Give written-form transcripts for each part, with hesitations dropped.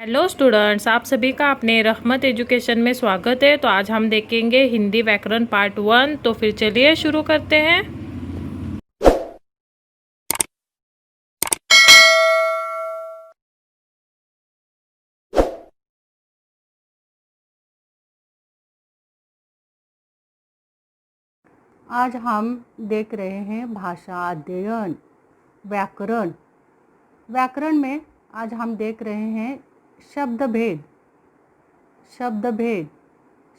Hello students, आप सभी का अपने रहमत एजुकेशन में स्वागत है। तो आज हम देखेंगे हिंदी व्याकरण पार्ट 1। तो फिर चलिए शुरू करते हैं। आज हम देख रहे हैं भाषा अध्ययन व्याकरण। व्याकरण में आज हम देख रहे हैं शब्द भेद। शब्द भेद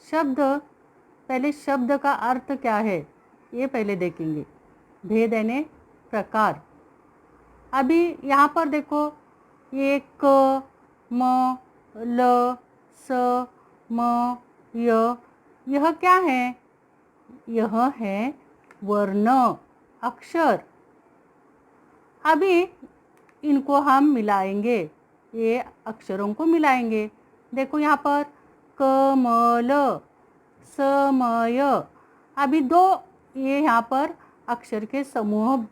शब्द, पहले शब्द का अर्थ क्या है ये पहले देखेंगे। भेद यानी प्रकार। अभी यहाँ पर देखो, ये क म ल स म य, यह क्या है? यह है वर्ण, अक्षर। अभी इनको हम मिलाएंगे, ये अक्षरों को मिलाएंगे। देखो यहाँ पर कमल, समय। अभी दो ये यहाँ पर अक्षर के समूह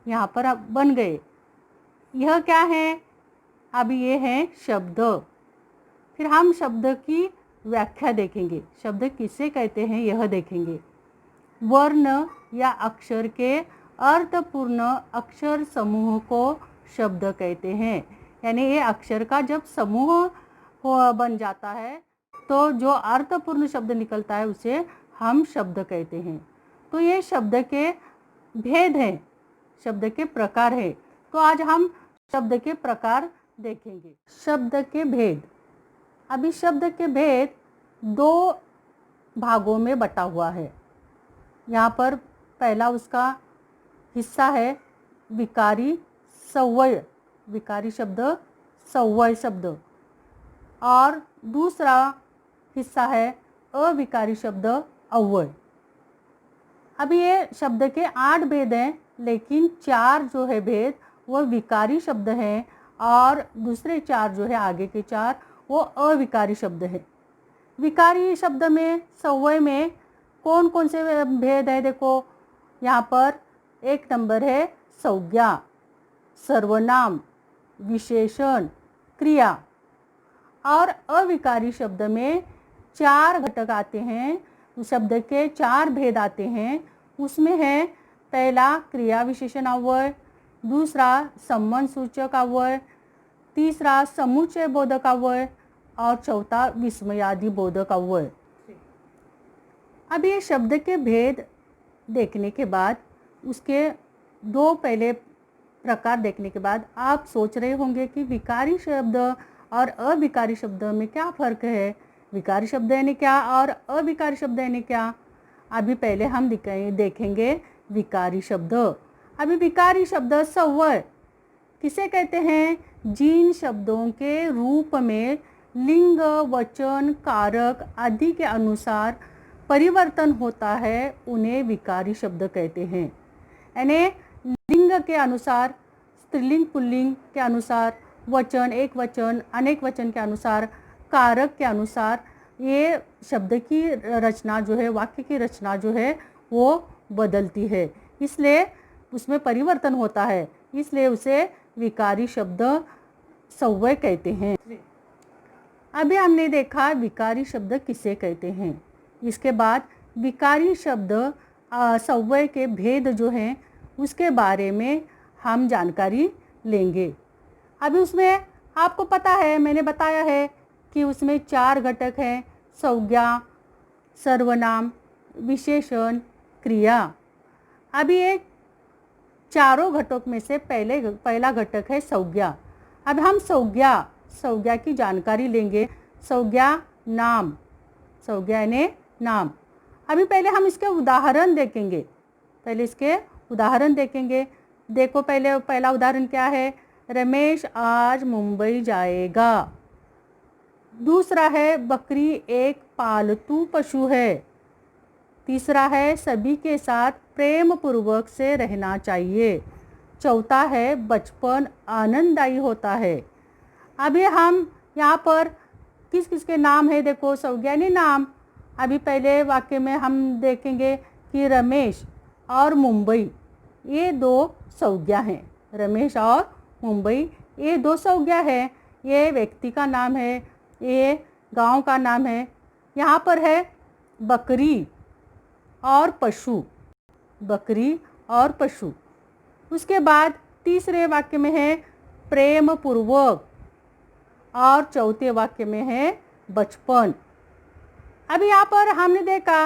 यहाँ पर बन गए। यह क्या है? अभी ये है शब्द। फिर हम शब्द की व्याख्या देखेंगे। शब्द किसे कहते हैं यह देखेंगे। वर्ण या अक्षर के अर्थपूर्ण अक्षर समूह को शब्द कहते हैं। यानी ये अक्षर का जब समूह बन जाता है तो जो अर्थपूर्ण शब्द निकलता है उसे हम शब्द कहते हैं। तो ये शब्द के भेद हैं, शब्द के प्रकार है। तो आज हम शब्द के प्रकार देखेंगे। शब्द के भेद। अभी शब्द के भेद दो भागों में बटा हुआ है। यहाँ पर पहला उसका हिस्सा है विकारी सव्वय, विकारी शब्द सव्वय शब्द, और दूसरा हिस्सा है अविकारी शब्द अव्वय। अभी ये शब्द के 8 भेद हैं, लेकिन 4 जो है भेद वह विकारी शब्द हैं और दूसरे 4 जो है आगे के 4 वो अविकारी शब्द हैं। विकारी शब्द में सव्वय में कौन कौन से भेद है? देखो यहाँ पर 1 नंबर है संज्ञा, सर्वनाम, विशेषण, क्रिया। और अविकारी शब्द में 4 घटक आते हैं, शब्द के 4 भेद आते हैं। उसमें है पहला क्रिया विशेषण अव्यय, दूसरा संबंध सूचक अव्यय, तीसरा समुच्चय बोधक अव्यय और चौथा विस्मयादि बोधक अव्यय। अब ये शब्द के भेद देखने के बाद, उसके 2 पहले प्रकार देखने के बाद आप सोच रहे होंगे कि विकारी शब्द और अविकारी शब्द में क्या फ़र्क है, विकारी शब्द यानी क्या और अविकारी शब्द यानी क्या। अभी पहले हम देखेंगे विकारी शब्द। अभी विकारी शब्द सव्वय किसे कहते हैं? जिन शब्दों के रूप में लिंग, वचन, कारक आदि के अनुसार परिवर्तन होता है उन्हें विकारी शब्द कहते हैं। यानी लिंग के अनुसार, स्त्रीलिंग पुल्लिंग के अनुसार, वचन, एक वचन, अनेक वचन के अनुसार, कारक के अनुसार ये शब्द की रचना जो है, वाक्य की रचना जो है वो बदलती है, इसलिए उसमें परिवर्तन होता है, इसलिए उसे विकारी शब्द सव्वय कहते हैं। अभी हमने देखा विकारी शब्द किसे कहते हैं। इसके बाद विकारी शब्द सव्वय के भेद जो हैं उसके बारे में हम जानकारी लेंगे। अभी उसमें आपको पता है, मैंने बताया है कि उसमें 4 घटक हैं, संज्ञा, सर्वनाम, विशेषण, क्रिया। अभी ये चारों घटक में से पहला घटक है संज्ञा। अब हम संज्ञा की जानकारी लेंगे। संज्ञा नाम, संज्ञा यानी नाम। अभी पहले हम इसके उदाहरण देखेंगे, देखो पहले पहला उदाहरण क्या है? रमेश आज मुंबई जाएगा। दूसरा है बकरी एक पालतू पशु है। तीसरा है सभी के साथ प्रेम पूर्वक से रहना चाहिए। चौथा है बचपन आनंददायी होता है। अभी हम यहाँ पर किस किस के नाम है? देखो संज्ञा यानी नाम। अभी पहले वाक्य में हम देखेंगे कि रमेश और मुंबई ये 2 संज्ञा हैं। रमेश और मुंबई ये 2 संज्ञा हैं। ये व्यक्ति का नाम है, ये गांव का नाम है। यहाँ पर है बकरी और पशु, बकरी और पशु। उसके बाद तीसरे वाक्य में है प्रेम पूर्वक और चौथे वाक्य में है बचपन। अभी यहाँ पर हमने देखा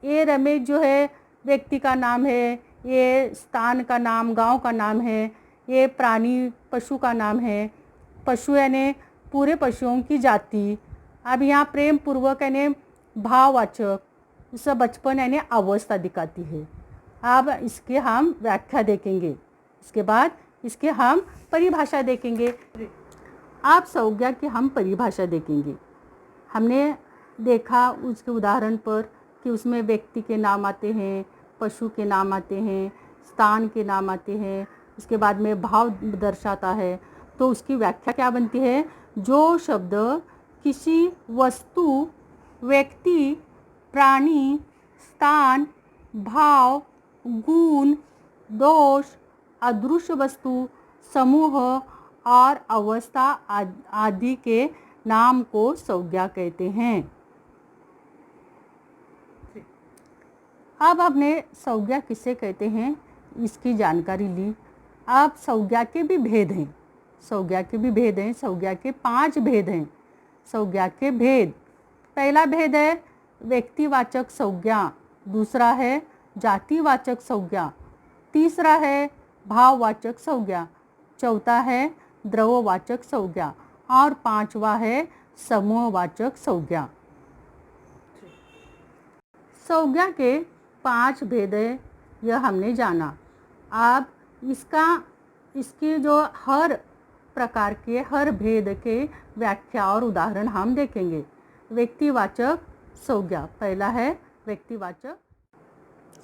ये रमेश जो है व्यक्ति का नाम है, ये स्थान का नाम, गांव का नाम है, ये प्राणी पशु का नाम है, पशु यानी पूरे पशुओं की जाति। अब यहाँ प्रेम पूर्वक यानी भाववाचक, इस बचपन यानी अवस्था दिखाती है। अब इसके हम व्याख्या देखेंगे, इसके बाद इसके हम परिभाषा देखेंगे। आप संज्ञा की हम परिभाषा देखेंगे। हमने देखा उसके उदाहरण पर कि उसमें व्यक्ति के नाम आते हैं, पशु के नाम आते हैं, स्थान के नाम आते हैं, उसके बाद में भाव दर्शाता है। तो उसकी व्याख्या क्या बनती है? जो शब्द किसी वस्तु, व्यक्ति, प्राणी, स्थान, भाव, गुण, दोष, अदृश्य वस्तु, समूह और अवस्था आदि के नाम को संज्ञा कहते हैं। अब हमने संज्ञा किसे कहते हैं इसकी जानकारी ली। अब संज्ञा के भी भेद हैं, संज्ञा के भी भेद हैं। संज्ञा के 5 भेद हैं। संज्ञा के भेद, पहला भेद है व्यक्तिवाचक संज्ञा, दूसरा है जातिवाचक संज्ञा, तीसरा है भाववाचक संज्ञा, चौथा है द्रव्यवाचक संज्ञा और पांचवा है समूहवाचक संज्ञा। संज्ञा के 5 भेद है, यह हमने जाना। अब इसके जो हर प्रकार के, हर भेद के व्याख्या और उदाहरण हम देखेंगे। व्यक्तिवाचक संज्ञा, पहला है व्यक्तिवाचक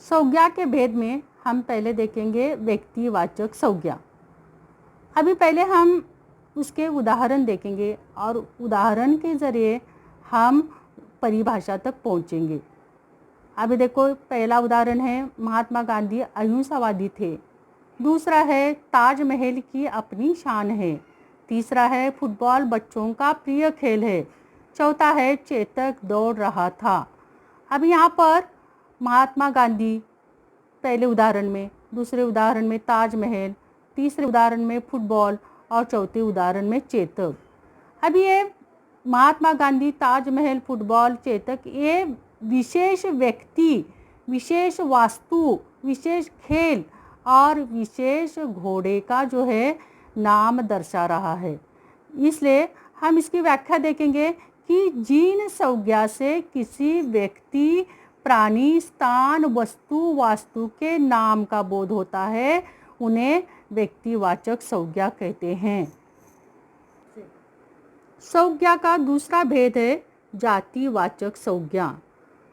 संज्ञा के भेद में हम पहले देखेंगे व्यक्तिवाचक संज्ञा। अभी पहले हम उसके उदाहरण देखेंगे और उदाहरण के ज़रिए हम परिभाषा तक पहुंचेंगे। अभी देखो, पहला उदाहरण है महात्मा गांधी अहिंसावादी थे, दूसरा है ताजमहल की अपनी शान है, तीसरा है फुटबॉल बच्चों का प्रिय खेल है, चौथा है चेतक दौड़ रहा था। अब यहाँ पर महात्मा गांधी पहले उदाहरण में, दूसरे उदाहरण में ताजमहल, तीसरे उदाहरण में फुटबॉल और चौथे उदाहरण में चेतक। अब ये महात्मा गांधी, ताजमहल, फुटबॉल, चेतक, ये विशेष व्यक्ति, विशेष वास्तु, विशेष खेल और विशेष घोड़े का जो है नाम दर्शा रहा है। इसलिए हम इसकी व्याख्या देखेंगे कि जिन संज्ञा से किसी व्यक्ति, प्राणी, स्थान, वस्तु, वास्तु के नाम का बोध होता है उन्हें व्यक्तिवाचक संज्ञा कहते हैं। संज्ञा का दूसरा भेद है जातिवाचक संज्ञा।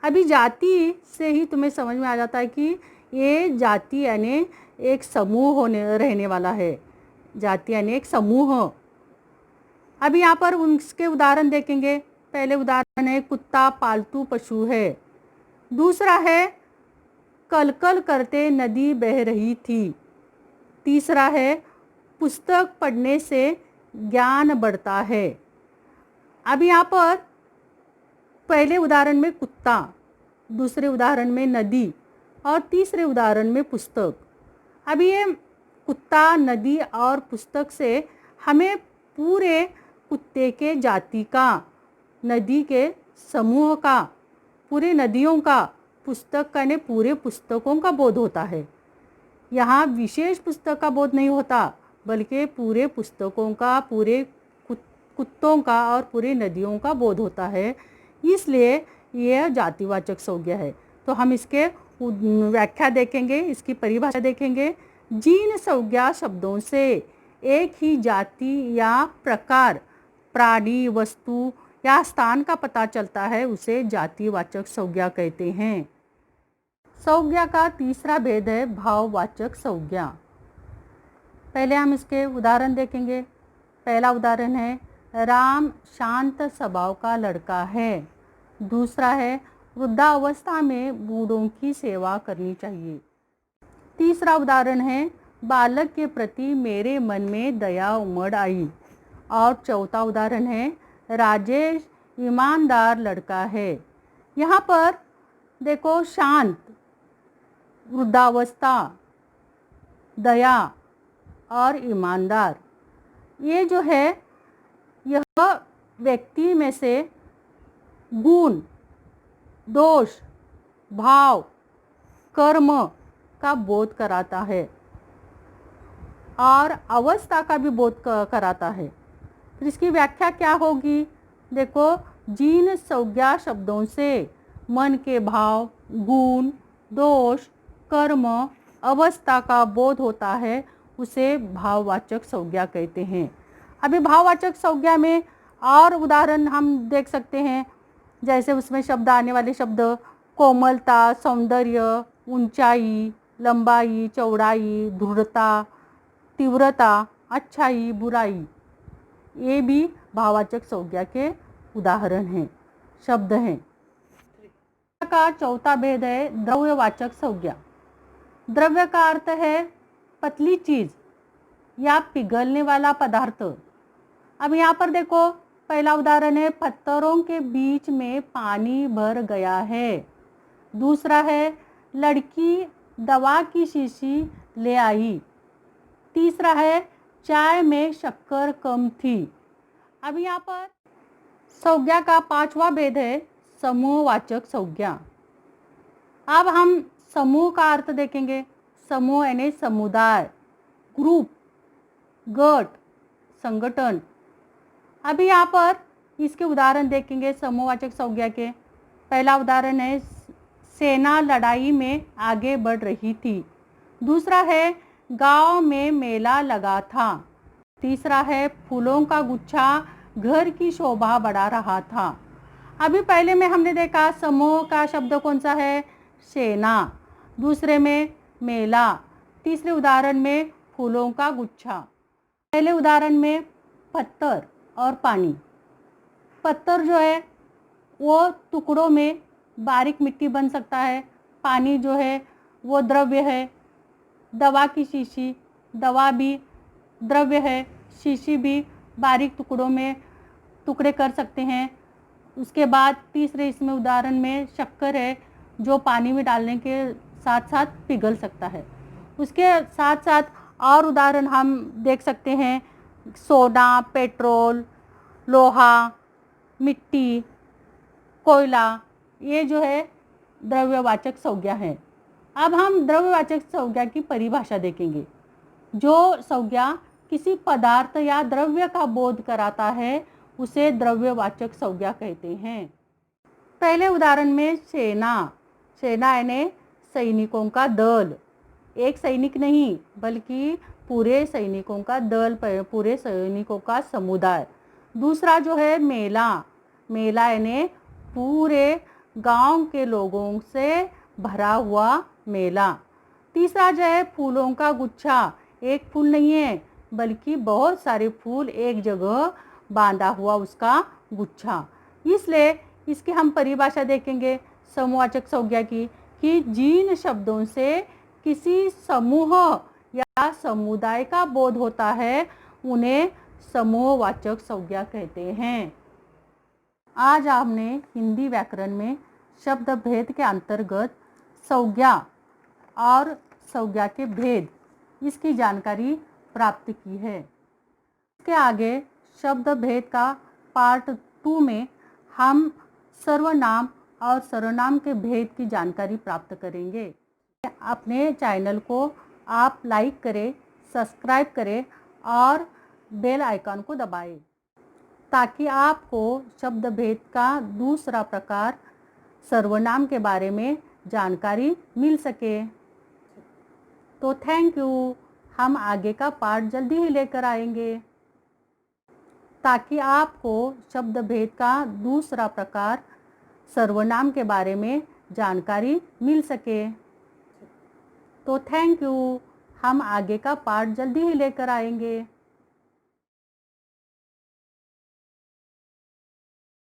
अभी जाति से ही तुम्हें समझ में आ जाता है कि ये जाति यानी एक समूह रहने वाला है। जाति यानी एक समूह। अभी यहाँ पर उसके उदाहरण देखेंगे। पहले उदाहरण है कुत्ता पालतू पशु है, दूसरा है कलकल करते नदी बह रही थी, तीसरा है पुस्तक पढ़ने से ज्ञान बढ़ता है। अब यहाँ पर पहले उदाहरण में कुत्ता, दूसरे उदाहरण में नदी और तीसरे उदाहरण में पुस्तक। अब ये कुत्ता, नदी और पुस्तक से हमें पूरे कुत्ते के जाति का, नदी के समूह का, पूरे नदियों का, पुस्तक का ने पूरे पुस्तकों का बोध होता है। यहाँ विशेष पुस्तक का बोध नहीं होता, बल्कि पूरे पुस्तकों का, पूरे कुत्तों का और पूरे नदियों का बोध होता है। इसलिए यह जातिवाचक संज्ञा है। तो हम इसके व्याख्या देखेंगे, इसकी परिभाषा देखेंगे। जिन संज्ञा शब्दों से एक ही जाति या प्रकार, प्राणी, वस्तु या स्थान का पता चलता है उसे जातिवाचक संज्ञा कहते हैं। संज्ञा का तीसरा भेद है भाववाचक संज्ञा। पहले हम इसके उदाहरण देखेंगे। पहला उदाहरण है राम शांत स्वभाव का लड़का है, दूसरा है वृद्धावस्था में बूढ़ों की सेवा करनी चाहिए, तीसरा उदाहरण है बालक के प्रति मेरे मन में दया उमड़ आई और चौथा उदाहरण है राजेश ईमानदार लड़का है। यहाँ पर देखो शांत, वृद्धावस्था, दया और ईमानदार, ये जो है यह व्यक्ति में से गुण, दोष, भाव, कर्म का बोध कराता है और अवस्था का भी बोध कराता है। तो इसकी व्याख्या क्या होगी? देखो, जिन संज्ञा शब्दों से मन के भाव, गुण, दोष, कर्म, अवस्था का बोध होता है उसे भाववाचक संज्ञा कहते हैं। अभी भाववाचक संज्ञा में और उदाहरण हम देख सकते हैं, जैसे उसमें शब्द आने वाले शब्द कोमलता, सौंदर्य, ऊंचाई, लंबाई, चौड़ाई, दृढ़ता, तीव्रता, अच्छाई, बुराई, ये भी भाववाचक संज्ञा के उदाहरण हैं, शब्द हैं। का चौथा भेद है द्रव्यवाचक संज्ञा। द्रव्य का अर्थ है पतली चीज या पिघलने वाला पदार्थ। अब यहाँ पर देखो, पहला उदाहरण है पत्थरों के बीच में पानी भर गया है। दूसरा है लड़की दवा की शीशी ले आई। तीसरा है चाय में शक्कर कम थी। अब यहाँ पर संज्ञा का पांचवा भेद है समूहवाचक संज्ञा। अब हम समूह का अर्थ देखेंगे। समूह यानी समुदाय, ग्रुप, गट, संगठन। अभी यहाँ पर इसके उदाहरण देखेंगे समूहवाचक संज्ञा के। पहला उदाहरण है सेना लड़ाई में आगे बढ़ रही थी। दूसरा है गांव में मेला लगा था। तीसरा है फूलों का गुच्छा घर की शोभा बढ़ा रहा था। अभी पहले में हमने देखा समूह का शब्द कौन सा है? सेना। दूसरे में मेला। तीसरे उदाहरण में फूलों का गुच्छा। पहले उदाहरण में पत्थर और पानी। पत्थर जो है वो टुकड़ों में बारीक मिट्टी बन सकता है। पानी जो है वो द्रव्य है। दवा की शीशी, दवा भी द्रव्य है, शीशी भी बारीक टुकड़ों में टुकड़े कर सकते हैं। उसके बाद तीसरे इसमें उदाहरण में शक्कर है जो पानी में डालने के साथ साथ पिघल सकता है। उसके साथ साथ और उदाहरण हम देख सकते हैं सोना, पेट्रोल, लोहा, मिट्टी, कोयला, ये जो है द्रव्यवाचक संज्ञा है। अब हम द्रव्यवाचक संज्ञा की परिभाषा देखेंगे। जो संज्ञा किसी पदार्थ या द्रव्य का बोध कराता है उसे द्रव्यवाचक संज्ञा कहते हैं। पहले उदाहरण में सेना। सेना यानी सैनिकों का दल। एक सैनिक नहीं बल्कि पूरे सैनिकों का दल, पूरे सैनिकों का समुदाय। दूसरा जो है मेला। मेला यानी पूरे गांव के लोगों से भरा हुआ मेला। तीसरा जो है फूलों का गुच्छा। एक फूल नहीं है बल्कि बहुत सारे फूल एक जगह बांधा हुआ उसका गुच्छा। इसलिए इसकी हम परिभाषा देखेंगे समूहवाचक संज्ञा की कि जिन शब्दों से किसी समूह या समुदाय का बोध होता है उन्हें समूहवाचक संज्ञा कहते हैं। आज हमने हिंदी व्याकरण में शब्द भेद के अंतर्गत संज्ञा और संज्ञा के भेद इसकी जानकारी प्राप्त की है। इसके आगे शब्द भेद का पार्ट 2 में हम सर्वनाम और सर्वनाम के भेद की जानकारी प्राप्त करेंगे। अपने चैनल को आप लाइक करें, सब्सक्राइब करें और बेल आइकन को दबाएं ताकि आपको शब्द भेद का दूसरा प्रकार सर्वनाम के बारे में जानकारी मिल सके। तो थैंक यू। हम आगे का पार्ट जल्दी ही लेकर आएंगे ताकि आपको शब्द भेद का दूसरा प्रकार सर्वनाम के बारे में जानकारी मिल सके। तो थैंक यू। हम आगे का पार्ट जल्दी ही लेकर आएंगे।